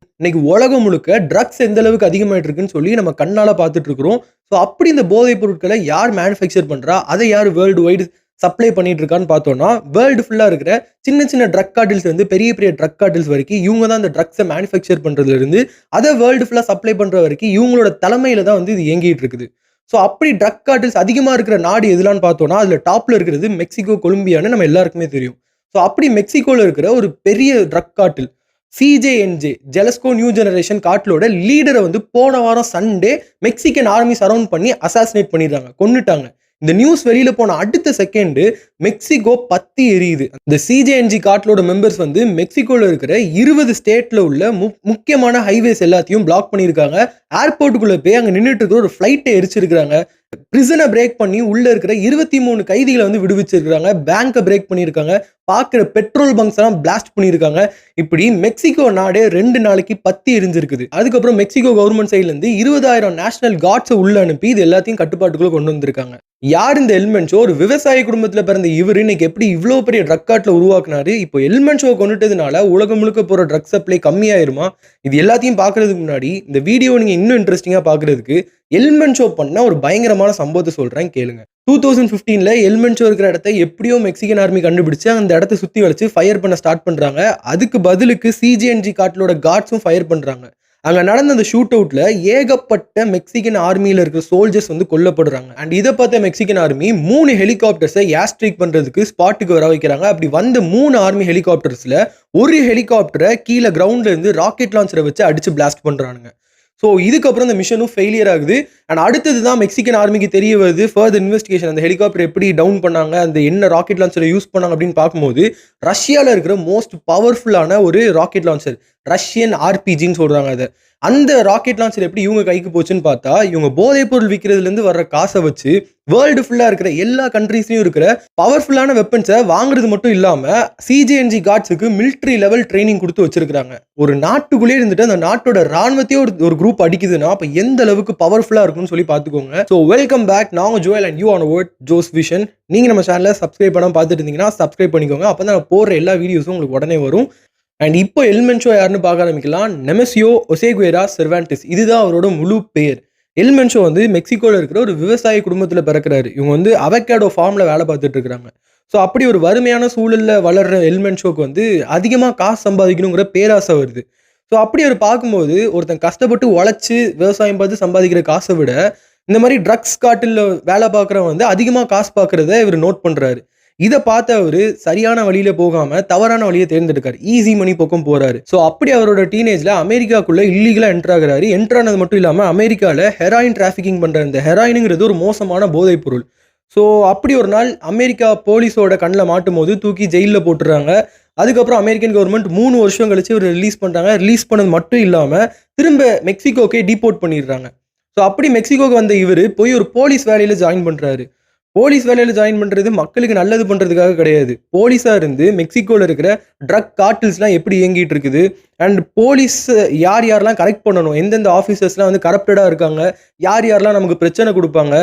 இன்னைக்கு உலகம் முழுக்க ட்ரக்ஸ் எந்த அளவுக்கு அதிகமாயிட்டு இருக்குன்னு சொல்லி நம்ம கண்ணால பார்த்துட்டு இருக்கிறோம். ஸோ அப்படி இந்த போதைப் பொருட்களை யார் மேனுஃபேக்சர் பண்றா? அதை யார் வேர்ல்டு வைடு சப்ளை பண்ணிட்டு இருக்கான்னு பார்த்தோம்னா, வேர்ல்டு ஃபுல்லா இருக்கிற சின்ன சின்ன ட்ரக் கார்ட்டில்ஸ்ல இருந்து பெரிய பெரிய ட்ரக் கார்ட்டில்ஸ் வரைக்கும் இவங்க தான் இந்த ட்ரக்ஸை மேனுஃபேக்சர் பண்றதுல இருந்து அதை வேர்ல்டு ஃபுல்லா சப்ளை பண்ற வரைக்கும் இவங்களோட தலைமையில தான் வந்து இது இயங்கிட்டு இருக்குது. ஸோ அப்படி ட்ரக் கார்ட்டில்ஸ் அதிகமா இருக்கிற நாடு எதுலான்னு பார்த்தோம்னா, அதுல டாப்ல இருக்கிறது மெக்சிகோ, கொலம்பியான்னு நம்ம எல்லாருக்குமே தெரியும். ஸோ அப்படி மெக்சிகோல இருக்கிற ஒரு பெரிய ட்ரக் கார்ட்டில் சிஜேஎன்ஜே ஜெலஸ்கோ நியூ ஜெனரேஷன் கார்ட்டிலோட லீடரை வந்து போன வாரம் சண்டே மெக்சிகன் ஆர்மி சரவுண்ட் பண்ணி அசாசினேட் பண்ணிடுறாங்க, கொன்னுட்டாங்க. இந்த நியூஸ் வெளியில போன அடுத்த செகண்ட் மெக்சிகோ பத்தி எரியுது. இந்த சிஜேஎன்ஜி கார்ட்டிலோட மெம்பர்ஸ் வந்து மெக்சிகோல இருக்கிற 20 ஸ்டேட்ல உள்ள முக்கியமான ஹைவேஸ் எல்லாத்தையும் பிளாக் பண்ணியிருக்காங்க. ஏர்போர்ட்டுக்குள்ள போய் அங்க நின்றுட்டு இருக்கிற ஒரு ஃபிளைட்டை எரிச்சிருக்காங்க. பிரிசனை பிரேக் பண்ணி உள்ள இருக்கிற 23 கைதிகளை வந்து விடுவிச்சிருக்காங்க. பேங்கை பிரேக் பண்ணியிருக்காங்க. பார்க்குற பெட்ரோல் பங்க்ஸ் எல்லாம் பிளாஸ்ட் பண்ணியிருக்காங்க. இப்படி மெக்சிகோ நாடே 2 நாளைக்கு பத்தி எரிஞ்சிருக்குது. அதுக்கப்புறம் மெக்சிகோ கவர்மெண்ட் சைட்ல இருந்து 20,000 நேஷனல் கார்ட்ஸை உள்ள அனுப்பி இது எல்லாத்தையும் கட்டுப்பாட்டுக்குள்ள கொண்டு வந்திருக்காங்க. யார் இந்த எல்மென்ஷோ? ஒரு விவசாய குடும்பத்துல பிறந்த இவர் இன்னைக்கு எப்படி இவ்வளவு பெரிய ட்ரக் கார்ட்ல உருவாக்குனாரு? இப்போ எல்மென்ஷோ கொண்டுட்டதுனால உலகம் முழுக்க போற ட்ரக் சப்ளை கம்மியாயிருமா? இது எல்லாத்தையும் பாக்குறதுக்கு முன்னாடி இந்த வீடியோ நீங்க இன்னும் இன்ட்ரெஸ்டிங்கா பாக்குறதுக்கு எல்மென்ஷோ பண்ண ஒரு பயங்கரமான சம்பவத்தை சொல்றேன் கேளுங்க. 2015ல எல்மென்ஷோ இருக்கிற இடத்தை எப்படியோ மெக்சிகன் ஆர்மி கண்டுபிடிச்சு அந்த இடத்த சுத்தி வளைச்சு ஃபயர் பண்ண ஸ்டார்ட் பண்றாங்க. அதுக்கு பதிலுக்கு சிஜிஎன்ஜி கார்ட்டிலோட கார்ட்ஸும் ஃபயர் பண்றாங்க. அங்க நடந்த அந்த ஷூட் அவுட்ல ஏகப்பட்ட மெக்சிகன் ஆர்மியில இருக்கிற சோல்ஜர்ஸ் வந்து கொல்லப்படுறாங்க. அண்ட் இதை பார்த்த மெக்சிகன் ஆர்மி 3 ஹெலிகாப்டர்ஸை ஏர் ஸ்ட்ரைக் பண்றதுக்கு ஸ்பாட்டுக்கு வர வைக்கிறாங்க. அப்படி வந்த 3 ஆர்மி ஹெலிகாப்டர்ஸ்ல ஒரு ஹெலிகாப்டரை கீழே கிரவுண்ட்ல இருந்து ராக்கெட் லான்ச்சரை வச்சு அடிச்சு பிளாஸ்ட் பண்றானுங்க. ஸோ இதுக்கப்புறம் இந்த மிஷனும் ஃபெயிலியர் ஆகுது. அண்ட் அடுத்தது தான் மெக்சிகன் ஆர்மிக்கு தெரிய வருது ஃபர்தர் இன்வெஸ்டிகேஷன். அந்த ஹெலிகாப்டர் எப்படி டவுன் பண்ணாங்க, அந்த என்ன ராக்கெட் லான்ச்சரை யூஸ் பண்ணாங்க அப்படின்னு பார்க்கும்போது ரஷ்யாவில் இருக்கிற மோஸ்ட் பவர்ஃபுல்லான ஒரு ராக்கெட் லான்ச்சர், ரஷ்யன் ஆர்பிஜின்னு சொல்றாங்க அதை. அந்த ராக்கெட் லான்ச்சர் எப்படி இவங்க கைக்கு போச்சுன்னு பார்த்தா, இவங்க போதைப் பொருள் விற்கிறதுலேருந்து வர்ற காசை வச்சு வேர்ல்டு ஃபுல்லா இருக்கிற எல்லா கண்ட்ரீஸ்லயும் இருக்கிற பவர்ஃபுல்லான வெப்பன்ஸை வாங்குறது மட்டும் இல்லாம சிஜிஎன்ஜி கார்ட்ஸுக்கு மிலிட்டரி லெவல் ட்ரைனிங் கொடுத்து வச்சிருக்காங்க. ஒரு நாட்டுக்குள்ளே இருந்துட்டு அந்த நாட்டோட ராணுவத்தையே ஒரு குரூப் அடிக்குதுன்னா அப்ப எந்த அளவுக்கு பவர்ஃபுல்லா இருக்கும்னு சொல்லி பாத்துக்கோங்க. So welcome back. நான் Joel and you on word Joe's Vision. நீங்க நம்ம சேனலை சப்ஸ்கிரைப் பண்ணாம பார்த்துட்டு இருந்தீங்கன்னா சப்ஸ்கிரைப் பண்ணிக்கோங்க. அப்பதான் நான் போடுற எல்லா வீடியோஸும் உங்களுக்கு உடனே வரும். அண்ட் இப்போ எல்மென்ஷோ யாருன்னு பார்க்க ஆரம்பிக்கலாம். நெமசியோ ஒசேகுவேரா செர்வான்டிஸ், இதுதான் அவரோட முழு பெயர். எல்மென்ஷோ வந்து மெக்சிகோவில் இருக்கிற ஒரு விவசாய குடும்பத்தில் பிறக்கிறாரு. இவங்க வந்து அவகேடோ ஃபார்மில் வேலை பார்த்துட்டு இருக்கிறாங்க. ஸோ அப்படி ஒரு வறுமையான சூழலில் வளர்ற எல்மென்ஷோக்கு வந்து அதிகமாக காசு சம்பாதிக்கணுங்கிற பேராசை வருது. ஸோ அப்படி அவர் பார்க்கும்போது ஒருத்தன் கஷ்டப்பட்டு உழைச்சி விவசாயம் பார்த்து சம்பாதிக்கிற காசை விட இந்த மாதிரி ட்ரக்ஸ் காட்டில் வேலை பார்க்குறவன் வந்து அதிகமாக காசு பார்க்குறத இவர் நோட் பண்ணுறாரு. இதை பார்த்து அவரு சரியான வழியில போகாம தவறான வழியை தேர்ந்தெடுக்காரு. ஈஸி மணி பக்கம் போறாரு. ஸோ அப்படி அவரோட டீனேஜ்ல அமெரிக்காக்குள்ள இல்லீகலா என்டர் ஆகுறாரு. என்டர் ஆனது மட்டும் இல்லாம அமெரிக்கால ஹெராயின் டிராஃபிக்கிங் பண்ற இந்த ஹெராயினுங்கிறது ஒரு மோசமான போதைப் பொருள். ஸோ அப்படி ஒரு நாள் அமெரிக்கா போலீஸோட கண்ணில் மாட்டும் போது தூக்கி ஜெயிலில் போட்டுறாங்க. அதுக்கப்புறம் அமெரிக்கன் கவர்மெண்ட் 3 வருஷம் கழிச்சு இவர் ரிலீஸ் பண்றாங்க. ரிலீஸ் பண்ணது மட்டும் இல்லாம திரும்ப மெக்சிகோக்கே டிபோர்ட் பண்ணிடுறாங்க. ஸோ அப்படி மெக்சிகோக்கு வந்த இவர் போய் ஒரு போலீஸ் வேலையில ஜாயின் பண்றாரு. போலீஸ் வேலையில ஜாயின் பண்றது மக்களுக்கு நல்லது பண்றதுக்காக கிடையாது. போலீஸா இருந்து மெக்சிகோல இருக்கிற ட்ரக் கார்ட்டில்ஸ்லாம் எப்படி இயங்கிட்டு இருக்குது, அண்ட் போலீஸ் யார் யாரெல்லாம் கரெக்ட் பண்ணணும், எந்தெந்த ஆஃபீஸர்ஸ்லாம் வந்து கரப்டடா இருக்காங்க, யார் யாரெல்லாம் நமக்கு பிரச்சனை கொடுப்பாங்க,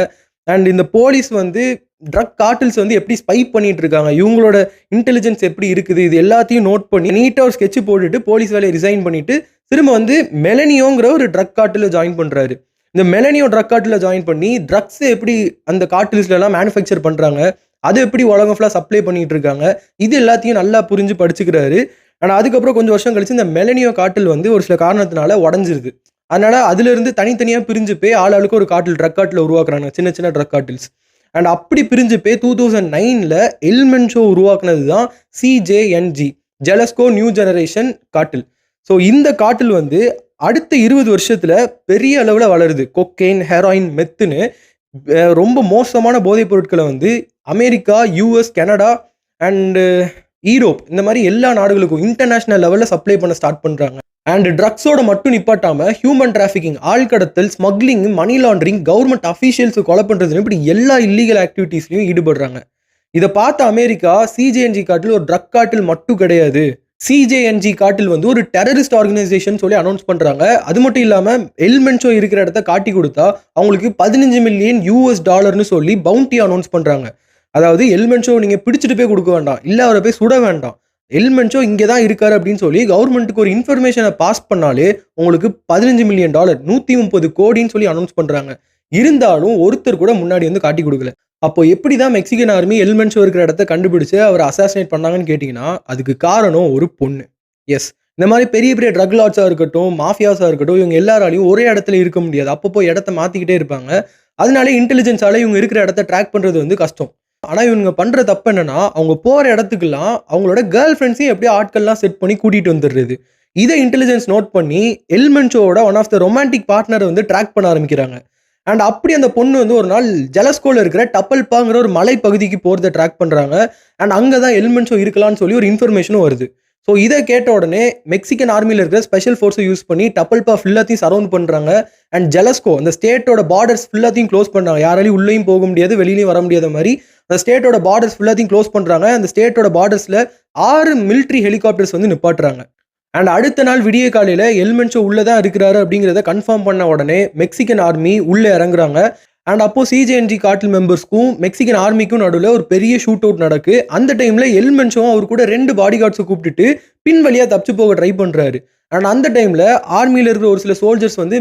அண்ட் இந்த போலீஸ் வந்து ட்ரக் கார்ட்டில்ஸ் வந்து எப்படி ஸ்பை பண்ணிட்டு இருக்காங்க, இவங்களோட இன்டெலிஜென்ஸ் எப்படி இருக்குது, இது எல்லாத்தையும் நோட் பண்ணி நீட்டா ஒரு ஸ்கெட்ச் போட்டுட்டு போலீஸ் வேலையை ரிசைன் பண்ணிட்டு திரும்ப வந்து மெலனியோங்கிற ஒரு ட்ரக் கார்ட்டில் ஜாயின் பண்றாரு. இந்த மெலனியோ ட்ரக் கார்ட்டில் ஜாயின் பண்ணி ட்ரக்ஸ் எப்படி அந்த கார்ட்டில்ஸ்ல எல்லாம் மேனுஃபேக்சர் பண்றாங்க, அதை எப்படி உலகம் ஃபுல்லாக சப்ளை பண்ணிட்டு இருக்காங்க, இது எல்லாத்தையும் நல்லா புரிஞ்சு படிச்சுக்கிறாரு. ஆனால் அதுக்கப்புறம் கொஞ்சம் வருஷம் கழிச்சு இந்த மெலனியோ கார்ட்டில் வந்து ஒரு சில காரணத்தினால உடஞ்சிருது. அதனால அதுல இருந்து தனித்தனியாக பிரிஞ்சு போய் ஆளுக்கு ஒரு கார்ட்டில் ட்ரக் கார்ட்டில் உருவாக்குறாங்க, சின்ன சின்ன ட்ரக் கார்ட்டில்ஸ். அண்ட் அப்படி பிரிஞ்சு போய் 2009ல எல்மென்ஷோ உருவாக்குனது தான் சிஜேஎன்ஜி ஜெலஸ்கோ நியூ ஜெனரேஷன் கார்ட்டில். ஸோ இந்த கார்ட்டில் வந்து அடுத்த 20 வருஷத்துல பெரிய அளவில் வளருது. கொக்கைன், ஹெராயின், மெத்துன்னு ரொம்ப மோசமான போதைப் பொருட்களை வந்து America, US, Canada and Europe இந்த மாதிரி எல்லா நாடுகளுக்கும் இன்டர்நேஷனல் லெவலில் சப்ளை பண்ண ஸ்டார்ட் பண்ணுறாங்க. அண்ட் ட்ரக்ஸோட மட்டும் நிப்பாட்டாமல் ஹியூமன் டிராஃபிக்கிங், ஆள் கடத்தல், ஸ்மக்லிங், மணி லாண்டரிங், கவர்மெண்ட் அஃபீஷியல்ஸை கொலை பண்ணுறதுன்னு இப்படி எல்லா இல்லீகல் ஆக்டிவிட்டீஸ்லையும் ஈடுபடுறாங்க. இதை பார்த்த அமெரிக்கா சிஜேஎன்ஜி கார்ட்டில் ஒரு ட்ரக் கார்ட்டில் மட்டும் கிடையாது, சிஜேஎன்ஜி கார்ட்டில் வந்து ஒரு டெரரிஸ்ட் ஆர்கனைசேஷன் சொல்லி அனௌன்ஸ் பண்றாங்க. அது மட்டும் இல்லாம எல்மென்ஷோ இருக்கிற இடத்த காட்டி கொடுத்தா அவங்களுக்கு 15 மில்லியன் யூஎஸ் சொல்லி பவுண்டி அனௌன்ஸ் பண்றாங்க. அதாவது எல்மென்ஷோ நீங்க பிடிச்சிட்டு போய் கொடுக்க வேண்டாம், இல்ல அவரை போய் சுட வேண்டாம், எல் மென்சோ இங்கே தான் இருக்காரு அப்படின்னு சொல்லி கவர்மெண்ட்டுக்கு ஒரு இன்ஃபர்மேஷனை பாஸ் பண்ணாலே உங்களுக்கு $15 மில்லியன் 130 கோடின்னு சொல்லி அனௌன்ஸ் பண்றாங்க. இருந்தாலும் ஒருத்தர் கூட முன்னாடி வந்து காட்டி கொடுக்கல. அப்போ எப்படி தான் மெக்சிகன் ஆர்மி எல் மென்சோ இருக்கிற இடத்த கண்டுபிடிச்சு அவர் அசாசினேட் பண்ணாங்கன்னு கேட்டிங்கன்னா அதுக்கு காரணம் ஒரு பொண்ணு. எஸ், இந்த மாதிரி பெரிய பெரிய ட்ரக் லார்ட்ஸாக இருக்கட்டும், மாஃபியாஸாக இருக்கட்டும், இவங்க எல்லாராலையும் ஒரே இடத்துல இருக்க முடியாது. அப்பப்போ இடத்த மாற்றிக்கிட்டே இருப்பாங்க. அதனால இன்டெலிஜென்ஸால இவங்க இருக்கிற இடத்த ட்ராக் பண்ணுறது வந்து கஷ்டம். ஆனா இவங்க பண்ற தப்பு என்னன்னா, அவங்க போற இடத்துக்குலாம் அவங்களோட கேர்ள் ஃப்ரெண்ட்ஸையும் எப்படியோ ஆட்கள்லாம் செட் பண்ணி கூட்டிட்டு வந்துடுறது. இதை இன்டெலிஜென்ஸ் நோட் பண்ணி எல் மென்சோவோட ஒன் ஆஃப் த ரொமான்டிக் பார்ட்னரை வந்து ட்ராக் பண்ண ஆரம்பிக்கிறாங்க. அண்ட் அப்படி அந்த பொண்ணு வந்து ஒரு நாள் ஜலஸ்கோல இருக்கிற டப்பல்பாங்கிற ஒரு மலை பகுதிக்கு போறதை ட்ராக் பண்றாங்க. அண்ட் அங்கதான் எல் மென்சோ இருக்கலாம்னு சொல்லி ஒரு இன்ஃபர்மேஷனும் வருது. ஸோ இதை கேட்ட உடனே மெக்சிகன் ஆர்மியில் இருக்கிற ஸ்பெஷல் ஃபோர்ஸை யூஸ் பண்ணி டப்பல்பா ஃபுல்லாத்தையும் சரௌண்ட் பண்றாங்க. அண்ட் ஜலஸ்கோ அந்த ஸ்டேட்டோட பார்டர்ஸ் ஃபுல்லாத்தையும் க்ளோஸ் பண்ணாங்க. யாராலையும் உள்ளேயும் போக முடியாது, வெளியிலையும் வர முடியாத மாதிரி அந்த ஸ்டேட்டோட பார்டர்ஸ் ஃபுல்லாத்தையும் க்ளோஸ் பண்றாங்க. அந்த ஸ்டேட்டோட பார்டர்ஸ்ல 6 மிலிட்ரி ஹெலிகாப்டர்ஸ் வந்து நிப்பாட்டுறாங்க. அண்ட் அடுத்த நாள் விடிய காலையில எல் மென்சோ உள்ளதான் இருக்கிறாரு அப்படிங்கிறத கன்ஃபார்ம் பண்ண உடனே மெக்சிகன் ஆர்மி உள்ள இறங்குறாங்க. அண்ட் அப்போ சிஜேஎன்ஜி கார்டல் மெம்பர்ஸ்க்கும் மெக்சிகன் ஆர்மிக்கும் நடுவில் ஒரு பெரிய ஷூட் அவுட் நடக்கு. அந்த டைம்ல எல் மென்சோவும் அவர் கூட 2 பாடி கார்ட்ஸை கூப்பிட்டுட்டு பின் வழியா தப்பிச்சு போக ட்ரை பண்றாரு. அண்ட் அந்த டைம்ல ஆர்மியில இருக்கிற ஒரு சில சோல்ஜர்ஸ் வந்து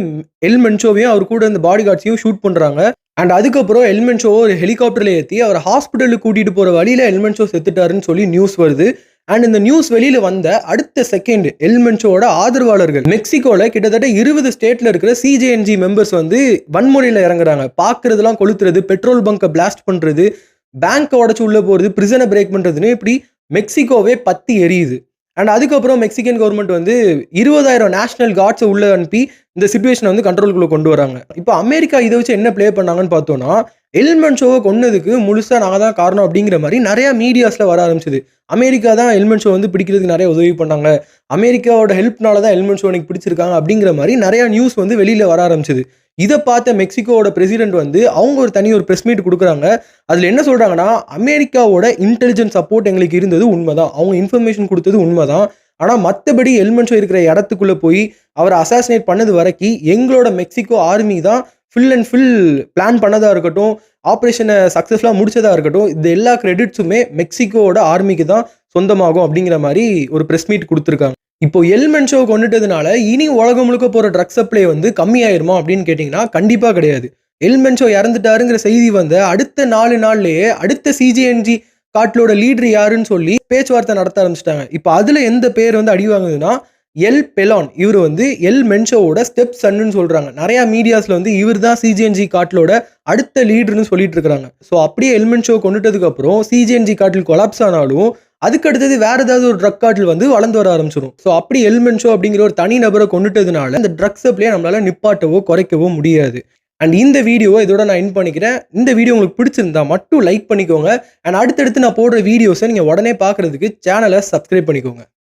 எல் மென்சோவையும் அவர் கூட இந்த பாடி கார்ட்ஸையும் ஷூட் பண்றாங்க. அண்ட் அதுக்கப்புறம் எல் மென்சோவை ஒரு ஹெலிகாப்டர்ல ஏற்றி அவர் ஹாஸ்பிட்டலுக்கு கூட்டிட்டு போற வழியில எல் மென்சோ செத்துட்டாருன்னு சொல்லி நியூஸ் வருது. அண்ட் இந்த நியூஸ் வெளியில வந்த அடுத்த செகண்ட் எல் மென்சோவோட ஆதரவாளர்கள் மெக்சிகோல கிட்டத்தட்ட 20 ஸ்டேட்ல இருக்கிற சிஜேஎன்ஜி மெம்பர்ஸ் வந்து வன்முறையில இறங்குறாங்க. பாக்குறதுலாம் கொளுத்துறது, பெட்ரோல் பங்கை பிளாஸ்ட் பண்றது, பேங்கை உடச்சு உள்ள போறது, பிரிசனை பிரேக் பண்றதுன்னு இப்படி மெக்சிகோவே பத்தி எரியுது. அண்ட் அதுக்கப்புறம் மெக்சிகன் கவர்மெண்ட் வந்து 20,000 நேஷனல் கார்ட்ஸை உள்ள அனுப்பி இந்த சிச்சுவேஷனை வந்து கண்ட்ரோலுக்குள்ள கொண்டு வராங்க. இப்போ அமெரிக்கா இதை வச்சு என்ன ப்ளே பண்ணாங்கன்னு பார்த்தோம்னா, எல் மென்சோவை கொன்னதுக்கு முழுசா நாங்கள் தான் காரணம் அப்படிங்கிற மாதிரி நிறைய மீடியாஸ்ல வர ஆரம்பிச்சது. அமெரிக்கா தான் எல் மென்சோ வந்து பிடிக்கிறதுக்கு நிறைய உதவி பண்ணாங்க, அமெரிக்காவோட ஹெல்ப்னால தான் எல் மென்சோ எனக்கு பிடிச்சிருக்காங்க அப்படிங்கிற மாதிரி நிறைய நியூஸ் வந்து வெளியில வர ஆரம்பிச்சது. இதை பார்த்த மெக்சிகோவோட பிரசிடென்ட் வந்து அவங்க ஒரு தனி ஒரு பிரஸ் மீட் கொடுக்குறாங்க. அதுல என்ன சொல்றாங்கன்னா, அமெரிக்காவோட இன்டெலிஜென்ஸ் சப்போர்ட் எங்களுக்கு இருந்தது உண்மைதான், அவங்க இன்ஃபர்மேஷன் கொடுத்தது உண்மைதான். ஆனா மற்றபடி எல் மென்சோ இருக்கிற இடத்துக்குள்ள போய் அவரை அசாசினேட் பண்ணது வரைக்கும் எங்களோட மெக்சிகோ ஆர்மி தான் ஃபுல் அண்ட் ஃபுல் பிளான் பண்ணதா இருக்கட்டும், ஆப்ரேஷனை சக்ஸஸ்ஃபுல்லாக முடிச்சதா இருக்கட்டும், இந்த எல்லா கிரெடிட்ஸுமே மெக்சிகோவோட ஆர்மிக்கு தான் சொந்தமாகும் அப்படிங்கிற மாதிரி ஒரு ப்ரெஸ் மீட் கொடுத்துருக்காங்க. இப்போ எல் மென்சோ கொண்டுட்டதுனால இனி உலகம் முழுக்க போற ட்ரக் சப்ளை வந்து கம்மியாயிருமா அப்படின்னு கேட்டிங்கன்னா கண்டிப்பா கிடையாது. எல் மென்சோ இறந்துட்டாருங்கிற செய்தி வந்த அடுத்த 4 நாள்லயே அடுத்த சிஜிஎன்ஜி காட்டிலோட லீடர் யாருன்னு சொல்லி பேச்சுவார்த்தை நடத்த ஆரம்பிச்சிட்டாங்க. இப்போ அதுல எந்த பேர் வந்து அடி வாங்குதுன்னா எல் பெலான். இவர் வந்து எல் மென்சோவோட ஸ்டெப் சன்னு சொல்றாங்க. நிறைய மீடியாஸ்ல வந்து இவர் தான் சிஜிஎன்ஜி காட்டிலோட அடுத்த லீடர்னு சொல்லிட்டு இருக்காங்க. ஸோ அப்படியே எல் மென்சோ கொண்டுட்டதுக்கு அப்புறம் சிஜிஎன்ஜி காட்டில் கொலாப்ஸ் ஆனாலும் அதுக்கு அடுத்தது வேற ஏதாவது ஒரு ட்ரக் காட்டில் வந்து வளர்ந்து வர ஆரம்பிச்சிடும். ஸோ அப்படி எல் மென்சோ அப்படிங்கிற ஒரு தனி நபரை கொண்டுட்டதுனால இந்த ட்ரக் சப்ளையை நம்மளால நிப்பாட்டவோ குறைக்கவோ முடியாது. அண்ட் இந்த வீடியோவை இதோட நான் எண்ட் பண்ணிக்கிறேன். இந்த வீடியோ உங்களுக்கு பிடிச்சிருந்தா மட்டும் லைக் பண்ணிக்கோங்க. அண்ட் அடுத்தடுத்து நான் போடுற வீடியோஸை நீங்கள் உடனே பார்க்கறதுக்கு சேனலை சப்ஸ்கிரைப் பண்ணிக்கோங்க.